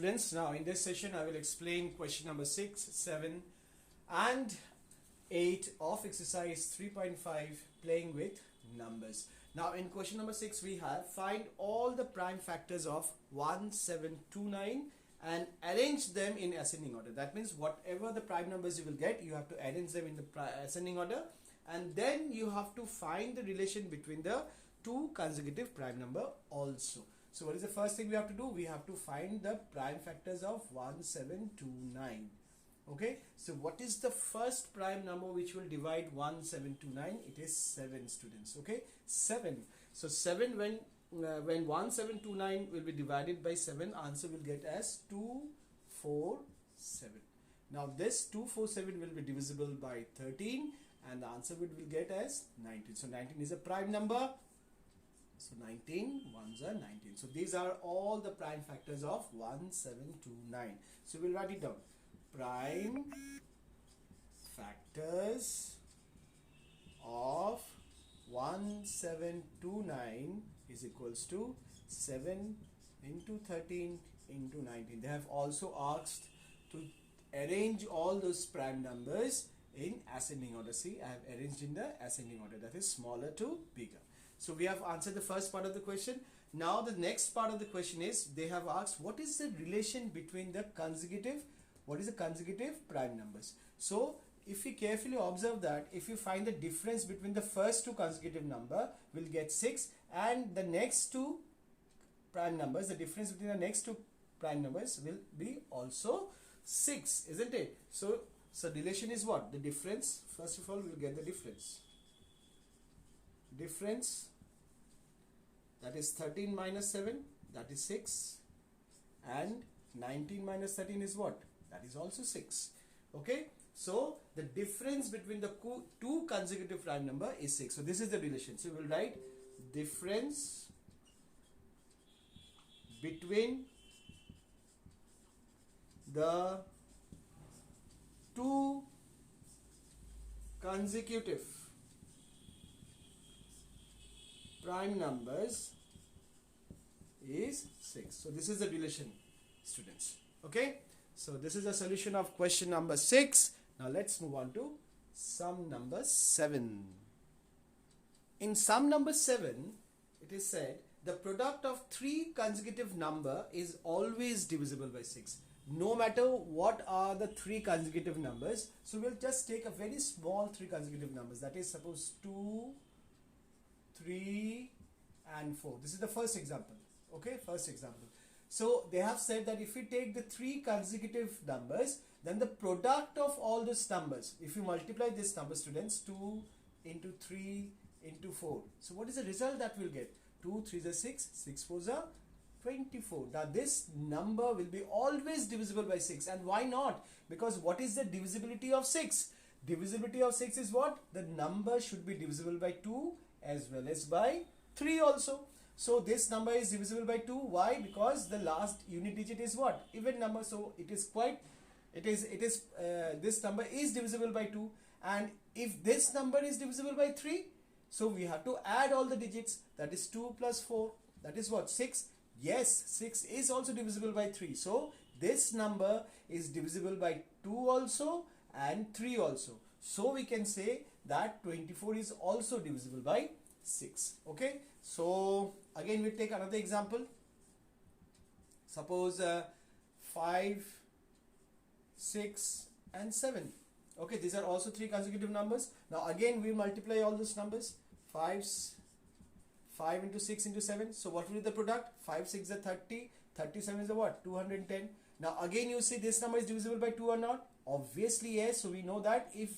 students, now in this session I will explain question number 6, 7 and 8 of exercise 3.5 playing with numbers. Now in question number 6 we have find all the prime factors of 1, 7, 2, 9 and arrange them in ascending order. That means whatever the prime numbers you will get, you have to arrange them in the ascending order, and then you have to find the relation between the two consecutive prime number also. So what is the first thing we have to do? We have to find the prime factors of 1, 7, 2, 9. Okay, so what is the first prime number which will divide 1, 7, 2, 9? It is 7, students. Okay, 7. So 7, when 1, 7, 2, 9 will be divided by 7, answer will get as 2, 4, 7. Now this 2, 4, 7 will be divisible by 13 and the answer will get as 19. So 19 is a prime number. So 19, 1s are 19. So these are all the prime factors of 1, 7, 2, 9. So we'll write it down. Prime factors of 1, 7, 2, 9 is equals to 7 into 13 into 19. They have also asked to arrange all those prime numbers in ascending order. See, I have arranged in the ascending order, that is smaller to bigger. So we have answered the first part of the question. Now the next part of the question is, they have asked what is the relation between the consecutive prime numbers. So if you carefully observe that, if you find the difference between the first two consecutive number, we'll get 6, and the next two prime numbers, the difference between the next two prime numbers will be also 6, isn't it? So relation is what? The difference. First of all, we'll get the difference. That is 13 minus 7, that is 6, and 19 minus 13 is what? That is also 6. Okay, so the difference between the two consecutive prime number is 6. So this is the relation. So we will write difference between the two consecutive prime numbers is 6. So this is the relation, students. Okay, so this is the solution of question number 6. Now let's move on to sum number 7. In sum number 7, it is said the product of three consecutive number is always divisible by 6. No matter what are the three consecutive numbers. So we'll just take a very small three consecutive numbers, that is suppose 2, 3 and 4. This is the first example. Okay, first example. So they have said that if we take the three consecutive numbers, then the product of all these numbers, if you multiply this number, students, 2 into 3 into 4. So what is the result that we'll get? 2 3s are 6, 6 4s are 24. Now this number will be always divisible by 6. And why not? Because what is the divisibility of 6? Divisibility of 6 is what? The number should be divisible by 2 as well as by 3 also. So this number is divisible by 2. Why? Because the last unit digit is what? Even number. So this number is divisible by 2. And if this number is divisible by 3, so we have to add all the digits. That is 2 plus 4. That is what? 6. Yes, 6 is also divisible by 3. So this number is divisible by 2 also and 3 also. So we can say that 24 is also divisible by 6. Okay, so again we take another example. Suppose 5, 6 and 7. Okay, these are also three consecutive numbers. Now again we multiply all those numbers. 5 into 6 into 7. So what will be the product? 5 6 are 30. 37 is a what? 210. Now again you see this number is divisible by 2 or not? Obviously yes. So we know that if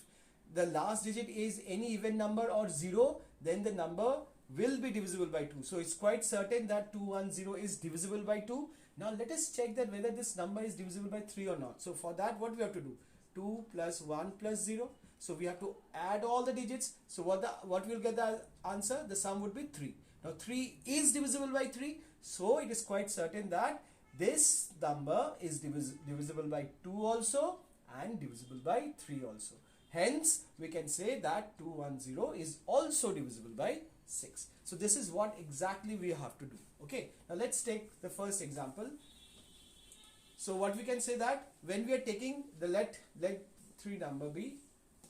the last digit is any even number or 0, then the number will be divisible by 2. So it's quite certain that 210 is divisible by 2. Now let us check that whether this number is divisible by 3 or not. So for that, what we have to do? 2 plus 1 plus 0. So we have to add all the digits. So what will get the answer? The sum would be 3. Now 3 is divisible by 3. So it is quite certain that this number is divisible by 2 also and divisible by 3 also. Hence, we can say that 210 is also divisible by 6. So this is what exactly we have to do. Okay. Now let's take the first example. So what we can say that when we are taking the let 3 number be,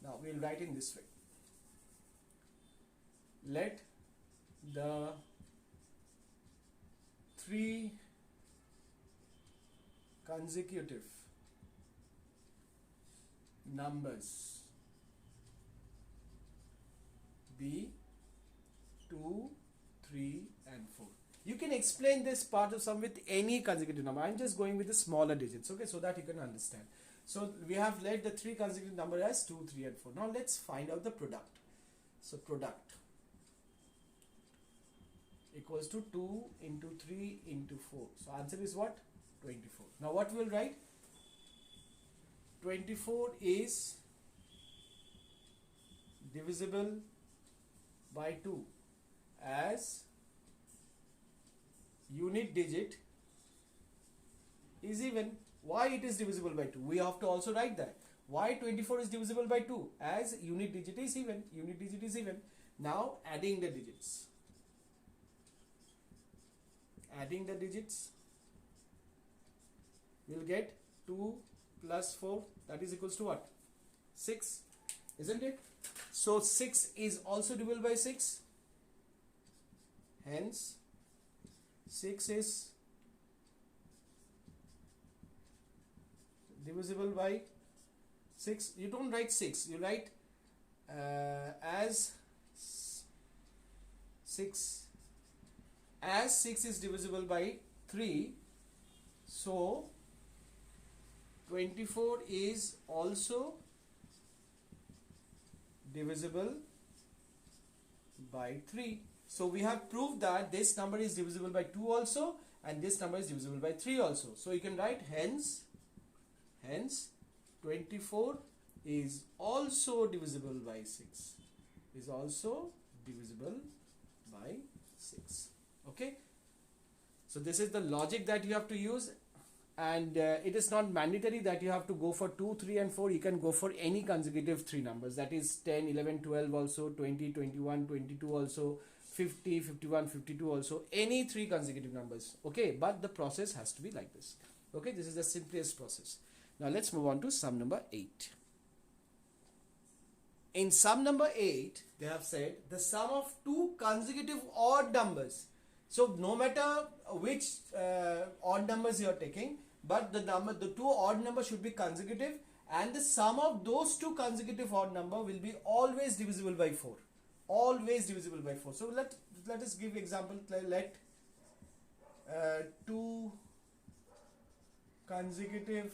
now we will write in this way. Let the 3 consecutive numbers be 2, 3 and 4. You can explain this part of sum with any consecutive number. I'm just going with the smaller digits, okay, so that you can understand. So we have let the 3 consecutive number as 2, 3 and 4. Now let's find out the product. So product equals to 2 into 3 into 4. So answer is what? 24. Now what we will write? 24 is divisible by 2 as unit digit is even. Why it is divisible by 2? We have to also write that. Why 24 is divisible by 2? As unit digit is even. Unit digit is even. Now adding the digits. Adding the digits, we'll get 2 plus 4, that is equals to what? 6, isn't it? So 6 is also divisible by 6. Hence 6 is divisible by 6. You don't write 6, you write as 6. As 6 is divisible by 3, so 24 is also divisible by 3. So we have proved that this number is divisible by 2 also, and this number is divisible by 3 also. So you can write hence 24 is also divisible by 6. Is also divisible by 6. Okay, so this is the logic that you have to use, and it is not mandatory that you have to go for 2, 3 and 4. You can go for any consecutive 3 numbers, that is 10, 11, 12 also, 20, 21, 22 also, 50, 51, 52 also, any 3 consecutive numbers. Okay, but the process has to be like this. Okay, this is the simplest process. Now let's move on to sum number 8. In sum number 8, they have said the sum of 2 consecutive odd numbers. So no matter which odd numbers you are taking, but the 2 odd numbers should be consecutive, and the sum of those 2 consecutive odd number will be always divisible by 4. Always divisible by 4. So let us give example. Let 2 consecutive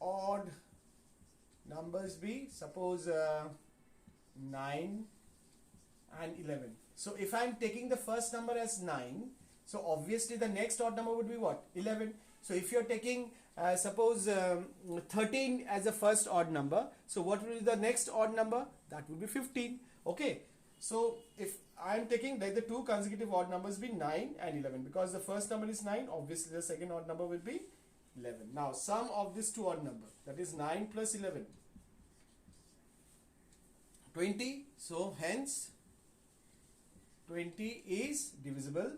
odd numbers be, suppose 9 and 11. So if I am taking the first number as 9, so obviously the next odd number would be what? 11. So if you are taking suppose 13 as the first odd number, so what will be the next odd number? That would be 15. Okay, so if I am taking like the 2 consecutive odd numbers be 9 and 11, because the first number is 9, obviously the second odd number will be 11. Now sum of these 2 odd number, that is 9 plus 11, 20. So hence 20 is divisible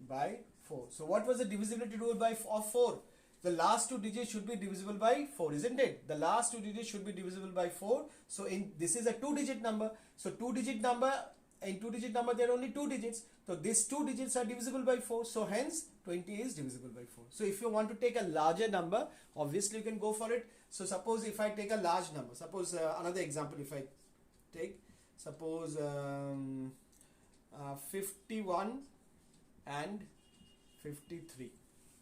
by 4. So what was the divisibility rule of 4? The last 2 digits should be divisible by 4, isn't it? The last 2 digits should be divisible by 4. So this is a 2-digit number. So 2-digit number, in 2-digit number there are only 2 digits. So these 2 digits are divisible by 4. So hence 20 is divisible by 4. So if you want to take a larger number, obviously you can go for it. So suppose if I take a large number, suppose another example, if I take suppose 51 and 53.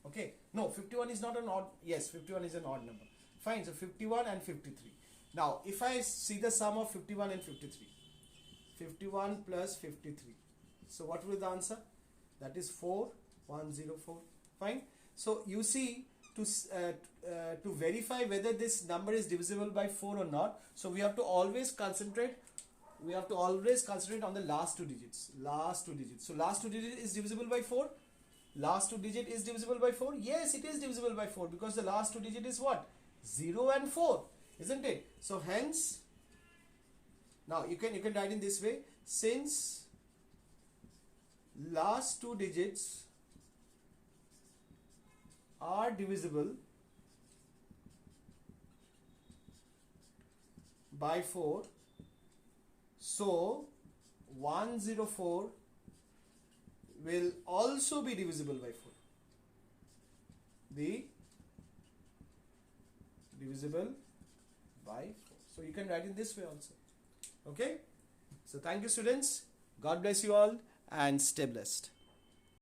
Okay, no, 51 is not an odd. Yes, 51 is an odd number. Fine. So 51 and 53. Now if I see the sum of 51 and 53, 51 plus 53, so what will be the answer? That is 4104. Fine. So you see, to verify whether this number is divisible by 4 or not, so we have to always concentrate on the last 2 digits. So last 2 digits is divisible by 4. Last 2 digit is divisible by 4. Yes, it is divisible by 4, because the last 2 digit is what? 0 and 4, isn't it? So hence, now you can write in this way: since last two digits are divisible by 4, so 104 will also be divisible by 4. Be divisible by 4. So you can write in this way also. Okay. So thank you students. God bless you all and stay blessed.